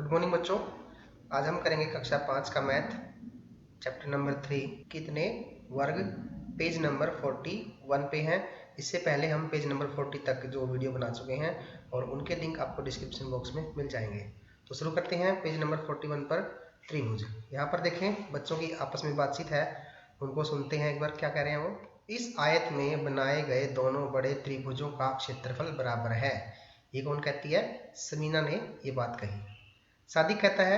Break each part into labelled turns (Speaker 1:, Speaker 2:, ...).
Speaker 1: Good morning बच्चों। आज हम करेंगे कक्षा 5 का मैथ चैप्टर नंबर 3 कितने वर्ग, पेज नंबर 41 पे हैं। इससे पहले हम पेज नंबर 40 तक जो वीडियो बना चुके हैं और उनके लिंक आपको डिस्क्रिप्शन बॉक्स में मिल जाएंगे। तो शुरू करते हैं पेज नंबर 41 पर। त्रिभुज, यहाँ पर देखें बच्चों की आपस में बातचीत है, उनको सुनते हैं एक बार क्या कह रहे हैं वो। इस आयत में बनाए गए दोनों बड़े त्रिभुजों का क्षेत्रफल बराबर है। ये कौन कहती है? समीना ने ये बात कही। सादिक कहता है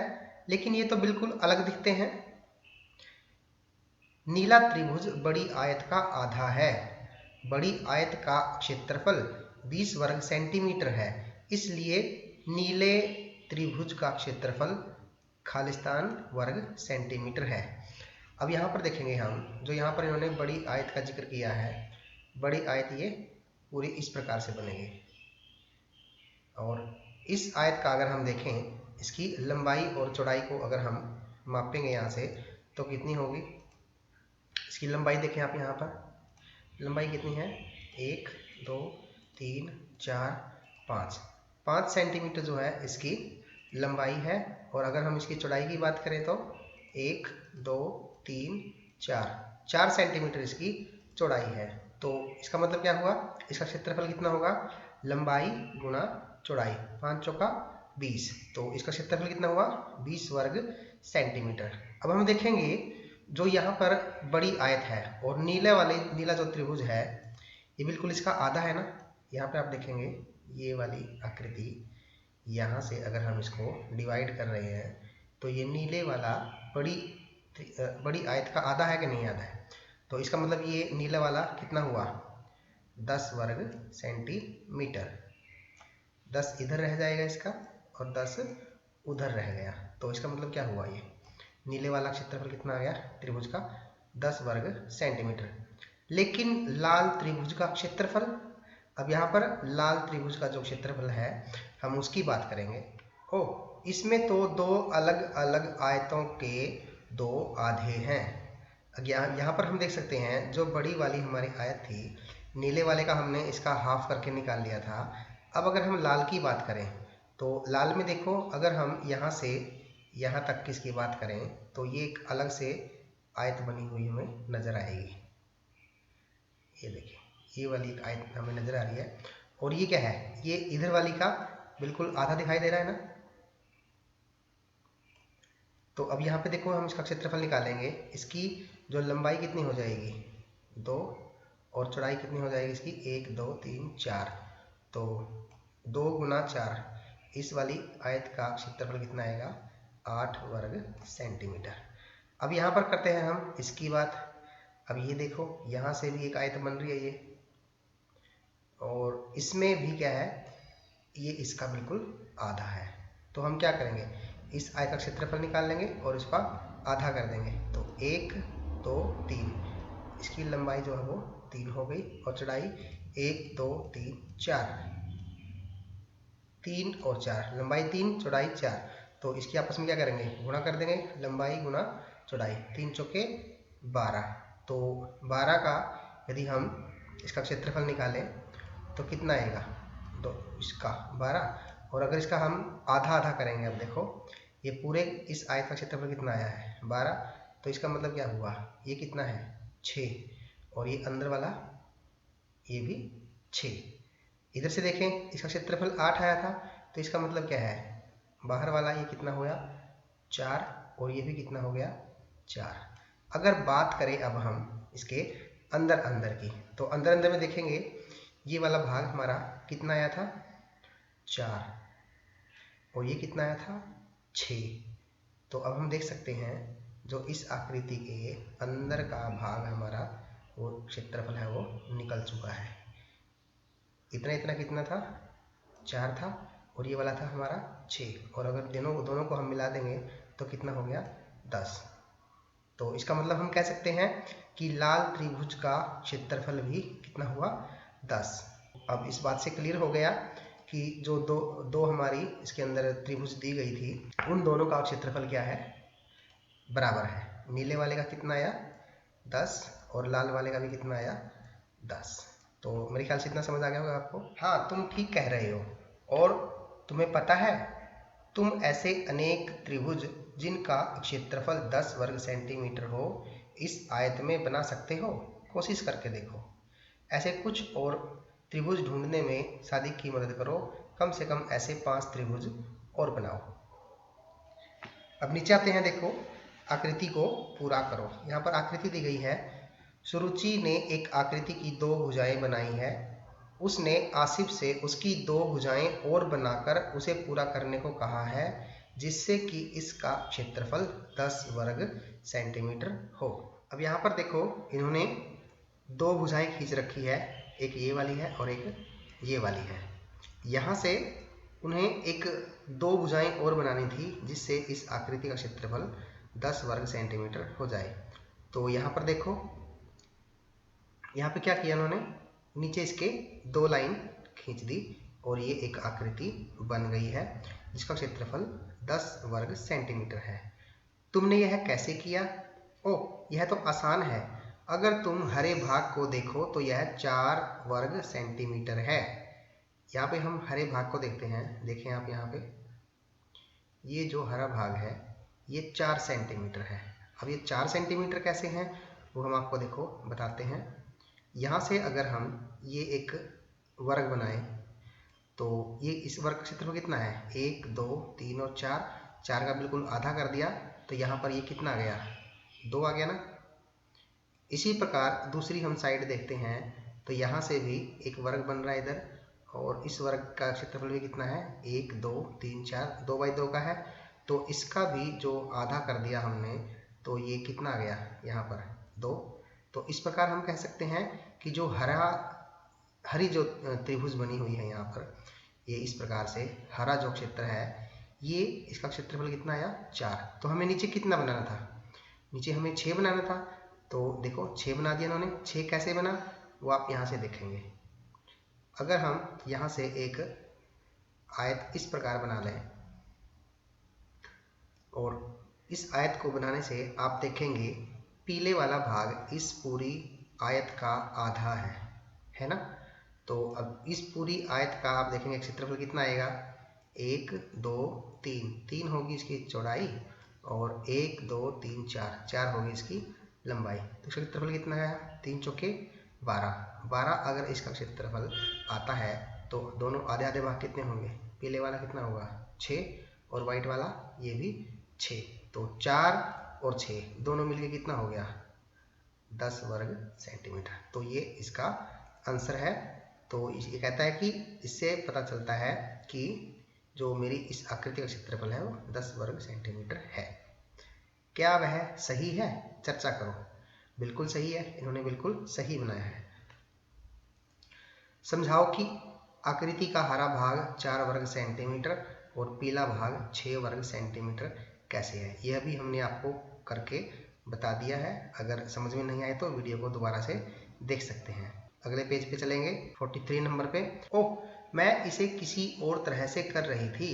Speaker 1: लेकिन ये तो बिल्कुल अलग दिखते हैं। नीला त्रिभुज बड़ी आयत का आधा है। बड़ी आयत का क्षेत्रफल 20 वर्ग सेंटीमीटर है, इसलिए नीले त्रिभुज का क्षेत्रफल खालिस्तान वर्ग सेंटीमीटर है। अब यहाँ पर देखेंगे हम, जो यहाँ पर इन्होंने बड़ी आयत का जिक्र किया है, बड़ी आयत ये पूरी इस प्रकार से बनेगी और इस आयत का अगर हम देखें, इसकी लंबाई और चौड़ाई को अगर हम मापेंगे यहाँ से तो कितनी होगी। इसकी लंबाई देखें आप, यहाँ पर लंबाई कितनी है? 1 2 3 4 5 सेंटीमीटर जो है इसकी लंबाई है। और अगर हम इसकी चौड़ाई की बात करें तो 1 2 3 4 सेंटीमीटर इसकी चौड़ाई है। तो इसका मतलब क्या हुआ? इसका क्षेत्रफल कितना होगा? लंबाई गुना चौड़ाई, 5 चौका 20, तो इसका क्षेत्रफल कितना हुआ? 20 वर्ग सेंटीमीटर। अब हम देखेंगे जो यहाँ पर बड़ी आयत है और नीला जो त्रिभुज है ये बिल्कुल इसका आधा है ना। यहाँ पे आप देखेंगे ये वाली आकृति, यहाँ से अगर हम इसको डिवाइड कर रहे हैं तो ये नीले वाला बड़ी आयत का आधा है कि नहीं? आधा है। तो इसका मतलब ये नीला वाला कितना हुआ? 10 वर्ग सेंटीमीटर। 10 इधर रह जाएगा इसका और 10 उधर रह गया, तो इसका मतलब क्या हुआ? ये नीले वाला क्षेत्रफल कितना आ गया त्रिभुज का? 10 वर्ग सेंटीमीटर। लेकिन लाल त्रिभुज का क्षेत्रफल, अब यहाँ पर लाल त्रिभुज का जो क्षेत्रफल है हम उसकी बात करेंगे। इसमें तो दो अलग अलग आयतों के दो आधे हैं। यहाँ पर हम देख सकते हैं जो बड़ी वाली हमारी आयत थी, नीले वाले का हमने इसका हाफ करके निकाल लिया था। अब अगर हम लाल की बात करें तो लाल में देखो, अगर हम यहाँ से यहाँ तक की इसकी बात करें तो ये एक अलग से आयत बनी हुई हमें नज़र आएगी। ये देखिए ये वाली एक आयत हमें नज़र आ रही है और ये क्या है? ये इधर वाली का बिल्कुल आधा दिखाई दे रहा है ना। तो अब यहाँ पे देखो हम इसका क्षेत्रफल निकालेंगे, इसकी जो लंबाई कितनी हो जाएगी? 2, और चौड़ाई कितनी हो जाएगी इसकी? 1 2 3 4, तो 2 गुना 4, इस वाली आयत का क्षेत्रफल कितना आएगा? 8 वर्ग सेंटीमीटर। अब यहाँ पर करते हैं हम इसकी बात। अब ये देखो यहाँ से भी एक आयत बन रही है ये, और इसमें भी क्या है? ये इसका बिल्कुल आधा है। तो हम क्या करेंगे? इस आयत का क्षेत्रफल निकाल लेंगे और इसका आधा कर देंगे, तो 1 2 3, इसकी लंबाई जो है वो 3 हो गई और चौड़ाई 1 2 3 4, 3 और 4, लंबाई 3 चौड़ाई 4, तो इसकी आपस में क्या करेंगे? गुणा कर देंगे, लंबाई गुना चौड़ाई, 3 चौके 12, तो 12 का यदि हम इसका क्षेत्रफल निकालें तो कितना आएगा? तो इसका 12, और अगर इसका हम आधा आधा करेंगे, अब देखो ये पूरे इस आयत का क्षेत्रफल कितना आया है? 12, तो इसका मतलब क्या हुआ? ये कितना है? 6, और ये अंदर वाला ये भी 6। इधर से देखें इसका क्षेत्रफल 8 आया था, तो इसका मतलब क्या है? बाहर वाला ये कितना हुआ? 4, और ये भी कितना हो गया? 4। अगर बात करें अब हम इसके अंदर अंदर की, तो अंदर अंदर में देखेंगे ये वाला भाग हमारा कितना आया था? 4, और ये कितना आया था? 6। तो अब हम देख सकते हैं जो इस आकृति के अंदर का भाग हमारा वो क्षेत्रफल है वो निकल चुका है। इतना इतना कितना था? 4 था, और ये वाला था हमारा 6, और अगर दोनों को हम मिला देंगे तो कितना हो गया? 10। तो इसका मतलब हम कह सकते हैं कि लाल त्रिभुज का क्षेत्रफल भी कितना हुआ? 10। अब इस बात से क्लियर हो गया कि जो दो हमारी इसके अंदर त्रिभुज दी गई थी, उन दोनों का क्षेत्रफल क्या है? बराबर है। नीले वाले का कितना आया? 10, और लाल वाले का भी कितना आया? 10। तो मेरे ख्याल से इतना समझ आ गया होगा आपको। हाँ, तुम ठीक कह रहे हो। और तुम्हें पता है तुम ऐसे अनेक त्रिभुज जिनका क्षेत्रफल 10 वर्ग सेंटीमीटर हो इस आयत में बना सकते हो, कोशिश करके देखो। ऐसे कुछ और त्रिभुज ढूंढने में सादिक की मदद करो, कम से कम ऐसे 5 त्रिभुज और बनाओ। अब नीचे आते हैं, देखो आकृति को पूरा करो। यहाँ पर आकृति दी गई है। सुरुचि ने एक आकृति की 2 भुजाएं बनाई है। उसने आसिफ से उसकी 2 भुजाएं और बनाकर उसे पूरा करने को कहा है, जिससे कि इसका क्षेत्रफल 10 वर्ग सेंटीमीटर हो। अब यहाँ पर देखो, इन्होंने 2 भुजाएं खींच रखी है, एक ये वाली है और एक ये वाली है। यहाँ से उन्हें एक 2 भुजाएं और बनानी थी, जिससे इस आकृति का क्षेत्रफल 10 वर्ग सेंटीमीटर हो जाए। तो यहाँ पर देखो, यहाँ पे क्या किया उन्होंने, नीचे इसके 2 लाइन खींच दी और ये एक आकृति बन गई है, जिसका क्षेत्रफल 10 वर्ग सेंटीमीटर है। तुमने यह कैसे किया? ओह, यह तो आसान है। अगर तुम हरे भाग को देखो तो यह 4 वर्ग सेंटीमीटर है। यहाँ पे हम हरे भाग को देखते हैं। देखें आप, यहाँ पे ये जो हरा भाग है ये 4 सेंटीमीटर है। अब ये 4 सेंटीमीटर कैसे हैं वो हम आपको देखो बताते हैं। यहाँ से अगर हम ये एक वर्ग बनाएं तो ये इस वर्ग का क्षेत्रफल कितना है, 1 2 3 और 4, 4 का बिल्कुल आधा कर दिया तो यहाँ पर ये कितना आ गया, 2 आ गया ना। इसी प्रकार दूसरी हम साइड देखते हैं तो यहाँ से भी एक वर्ग बन रहा है इधर, और इस वर्ग का क्षेत्रफल भी कितना है, 1 2 3 4, 2 बाई 2 का है। तो इसका भी जो आधा कर दिया हमने तो ये कितना आ गया, यहाँ पर 2। तो इस प्रकार हम कह सकते हैं कि जो हरी जो त्रिभुज बनी हुई है यहाँ पर, ये इस प्रकार से हरा जो क्षेत्र है ये इसका क्षेत्रफल कितना आया, 4। तो हमें नीचे कितना बनाना था, नीचे हमें 6 बनाना था। तो देखो 6 बना दिया इन्होंने। 6 कैसे बना वो आप यहाँ से देखेंगे। अगर हम यहाँ से एक आयत इस प्रकार बना लें और इस आयत को बनाने से आप देखेंगे पीले वाला भाग इस पूरी आयत का आधा है ना। तो अब इस पूरी आयत का आप देखेंगे क्षेत्रफल कितना आएगा, 1 2 3, 3 होगी इसकी चौड़ाई और 1 2 3 4, 4 होगी इसकी लंबाई। तो इसका क्षेत्रफल कितना आया, 3 चौके 12, 12 अगर इसका क्षेत्रफल आता है तो दोनों आधे आधे भाग कितने होंगे, पीले वाला कितना होगा 6 और वाइट वाला ये भी 6। तो 4 और 6 दोनों मिलके कितना हो गया, 10 वर्ग सेंटीमीटर। तो ये इसका आंसर है। तो ये कहता है कि इससे पता चलता है कि जो मेरी इस आकृति का क्षेत्रफल है वो 10 वर्ग सेंटीमीटर है। क्या वह सही है, चर्चा करो। बिल्कुल सही है, इन्होंने बिल्कुल सही बनाया है। समझाओ कि आकृति का हरा भाग 4 वर्ग सेंटीमीटर और पीला भाग 6 वर्ग सेंटीमीटर कैसे है। यह भी हमने आपको करके बता दिया है। अगर समझ में नहीं आए तो वीडियो को दोबारा से देख सकते हैं। अगले पेज पे चलेंगे, 43 नंबर पे। ओह, मैं इसे किसी और तरह से कर रही थी।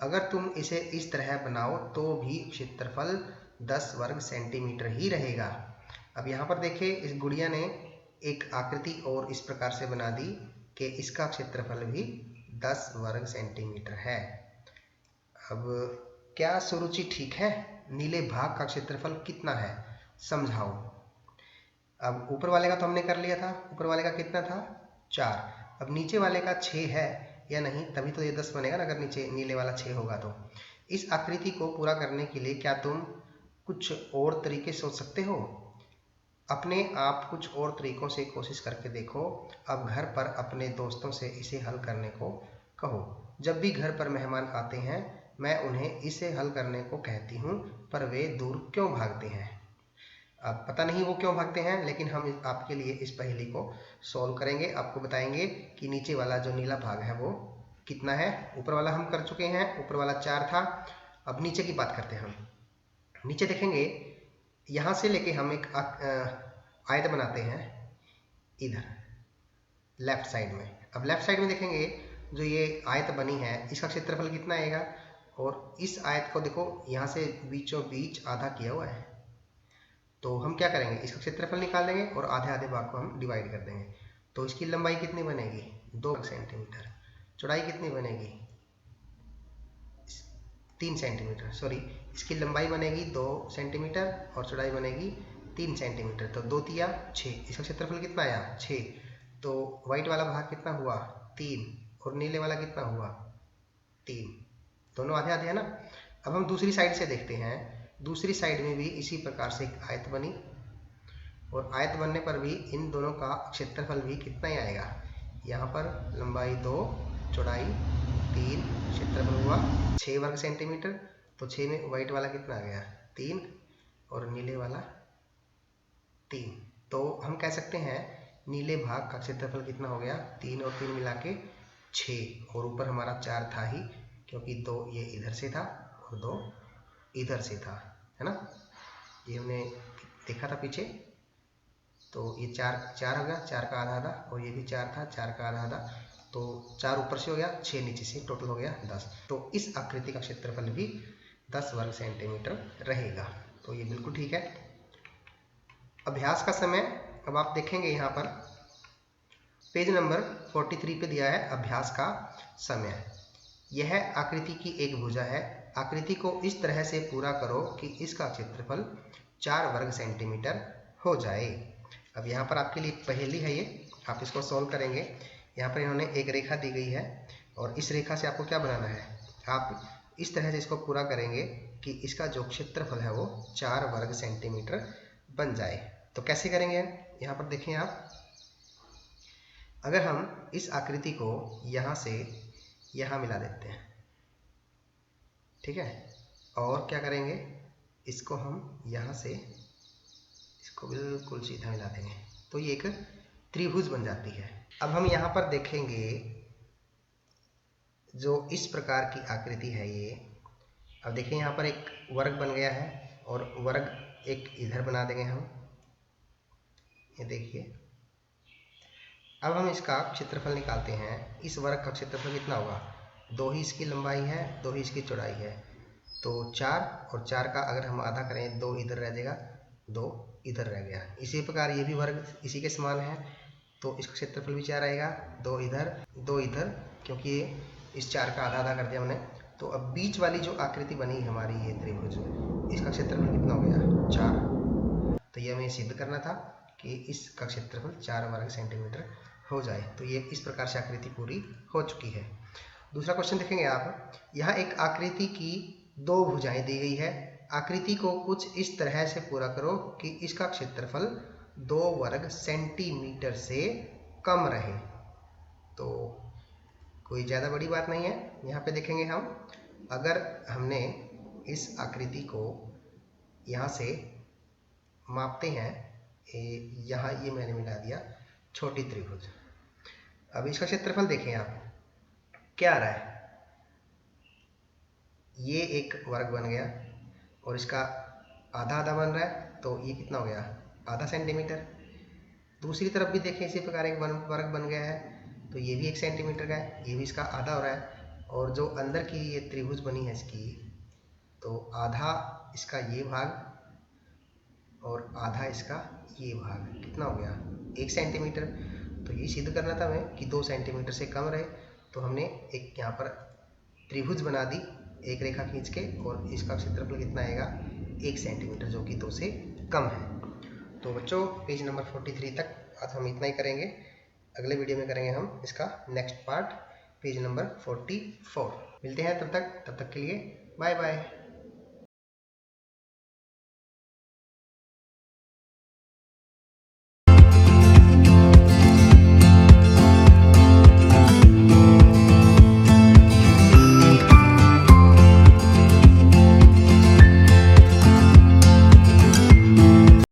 Speaker 1: अगर तुम इसे इस तरह बनाओ तो भी क्षेत्रफल 10 वर्ग सेंटीमीटर ही रहेगा। अब यहाँ पर देखिए, इस गुड़िया ने एक आकृति और इस प्रकार से बना दी कि इसका क्षेत्रफल भी 10 वर्ग सेंटीमीटर है। अब क्या सुरुचि ठीक है? नीले भाग का क्षेत्रफल कितना है, समझाओ। अब ऊपर वाले का तो हमने कर लिया था, ऊपर वाले का कितना था, 4। अब नीचे वाले का 6 है या नहीं, तभी तो ये 10 बनेगा ना, अगर नीचे नीले वाला 6 होगा तो। इस आकृति को पूरा करने के लिए क्या तुम कुछ और तरीके सोच सकते हो? अपने आप कुछ और तरीकों से कोशिश करके देखो। अब घर पर अपने दोस्तों से इसे हल करने को कहो। जब भी घर पर मेहमान आते हैं मैं उन्हें इसे हल करने को कहती हूँ, पर वे दूर क्यों भागते हैं। अब पता नहीं वो क्यों भागते हैं, लेकिन हम आपके लिए इस पहेली को सॉल्व करेंगे। आपको बताएंगे कि नीचे वाला जो नीला भाग है वो कितना है। ऊपर वाला हम कर चुके हैं, ऊपर वाला 4 था। अब नीचे की बात करते हैं हम। नीचे देखेंगे, यहाँ से लेके हम एक आयत बनाते हैं इधर लेफ्ट साइड में। अब लेफ्ट साइड में देखेंगे जो ये आयत बनी है इसका क्षेत्रफल कितना आएगा, और इस आयत को देखो यहाँ से बीचों बीच आधा किया हुआ है। तो हम क्या करेंगे, इसका क्षेत्रफल निकाल लेंगे और आधे आधे भाग को हम डिवाइड कर देंगे। तो इसकी लंबाई कितनी बनेगी, 2 सेंटीमीटर। चौड़ाई कितनी बनेगी, 3 सेंटीमीटर, सॉरी इसकी लंबाई बनेगी 2 सेंटीमीटर और चौड़ाई बनेगी 3 सेंटीमीटर। तो 2 तिया 6, इसका क्षेत्रफल कितना आया 6। तो वाइट वाला भाग कितना हुआ 3 और नीले वाला कितना हुआ 3, दोनों आधे आधे है ना। अब हम दूसरी साइड से देखते हैं, दूसरी साइड में भी इसी प्रकार से एक आयत बनी और आयत बनने पर भी इन दोनों का क्षेत्रफल भी कितना ही आएगा। यहाँ पर लंबाई 2 चौड़ाई 3, क्षेत्रफल हुआ 6 वर्ग सेंटीमीटर। तो 6 में वाइट वाला कितना आ गया 3 और नीले वाला 3। तो हम कह सकते हैं नीले भाग का क्षेत्रफल कितना हो गया 3 और 3 मिला के 6, और ऊपर हमारा 4 था ही क्योंकि 2 ये इधर से था और 2 इधर से था, है ना। ये हमने देखा था पीछे। तो ये 4 हो गया, 4 का आधा आधा, और ये भी 4 था, 4 का आधा आधा। तो 4 ऊपर से हो गया, 6 नीचे से, टोटल हो गया 10। तो इस आकृति का क्षेत्रफल भी 10 वर्ग सेंटीमीटर रहेगा। तो ये बिल्कुल ठीक है। अभ्यास का समय अब आप देखेंगे यहाँ पर पेज नंबर 43 पे दिया है अभ्यास का समय। यह आकृति की एक भुजा है। आकृति को इस तरह से पूरा करो कि इसका क्षेत्रफल 4 वर्ग सेंटीमीटर हो जाए। अब यहाँ पर आपके लिए एक पहेली है, ये आप इसको सॉल्व करेंगे। यहाँ पर इन्होंने एक रेखा दी गई है और इस रेखा से आपको क्या बनाना है, आप इस तरह से इसको पूरा करेंगे कि इसका जो क्षेत्रफल है वो 4 वर्ग सेंटीमीटर बन जाए। तो कैसे करेंगे, यहाँ पर देखें आप, अगर हम इस आकृति को यहाँ से यहाँ मिला देते हैं, ठीक है, और क्या करेंगे, इसको हम यहाँ से इसको बिल्कुल सीधा मिला देंगे, तो ये एक त्रिभुज बन जाती है। अब हम यहाँ पर देखेंगे जो इस प्रकार की आकृति है ये, अब देखिए यहाँ पर एक वर्ग बन गया है और वर्ग एक इधर बना देंगे हम, ये देखिए। अब हम इसका क्षेत्रफल निकालते हैं। इस वर्ग का क्षेत्रफल कितना होगा, 2 ही इसकी लंबाई है, 2 ही इसकी चौड़ाई है। तो 4 और 4 का अगर हम आधा करें, 2 इधर रह जाएगा, 2 इधर रह गया। इसी प्रकार ये भी वर्ग इसी के समान है, तो इसका क्षेत्रफल भी 4 आएगा, 2 इधर 2 इधर, क्योंकि ये इस 4 का आधा आधा कर दिया हमने। तो अब बीच वाली जो आकृति बनी हमारी ये त्रिभुज, इसका क्षेत्रफल कितना हो गया 4। तो ये हमें सिद्ध करना था कि इसका क्षेत्रफल 4 वर्ग सेंटीमीटर हो जाए। तो ये इस प्रकार से आकृति पूरी हो चुकी है। दूसरा क्वेश्चन देखेंगे आप, यहाँ एक आकृति की 2 भुजाएं दी गई है। आकृति को कुछ इस तरह से पूरा करो कि इसका क्षेत्रफल 2 वर्ग सेंटीमीटर से कम रहे। तो कोई ज़्यादा बड़ी बात नहीं है। यहाँ पे देखेंगे हम, अगर हमने इस आकृति को यहाँ से मापते हैं, यहाँ ये मैंने मिला दिया छोटी त्रिभुज। अब इसका क्षेत्रफल देखें आप, क्या आ रहा है, ये एक वर्ग बन गया और इसका आधा आधा बन रहा है, तो ये कितना हो गया आधा सेंटीमीटर। दूसरी तरफ भी देखें, इसी प्रकार एक वर्ग बन गया है, तो ये भी 1 सेंटीमीटर का है, ये भी इसका आधा हो रहा है। और जो अंदर की ये त्रिभुज बनी है इसकी, तो आधा इसका ये भाग और आधा इसका ये भाग, कितना हो गया 1 सेंटीमीटर। तो ये सिद्ध करना था हमें कि 2 सेंटीमीटर से कम रहे, तो हमने एक यहाँ पर त्रिभुज बना दी एक रेखा खींच के, और इसका क्षेत्रफल कितना आएगा 1 सेंटीमीटर, जो कि 2 से कम है। तो बच्चों पेज नंबर 43 तक आज हम इतना ही करेंगे। अगले वीडियो में करेंगे हम इसका नेक्स्ट पार्ट, पेज नंबर 44। मिलते हैं तब तक के लिए बाय बाय।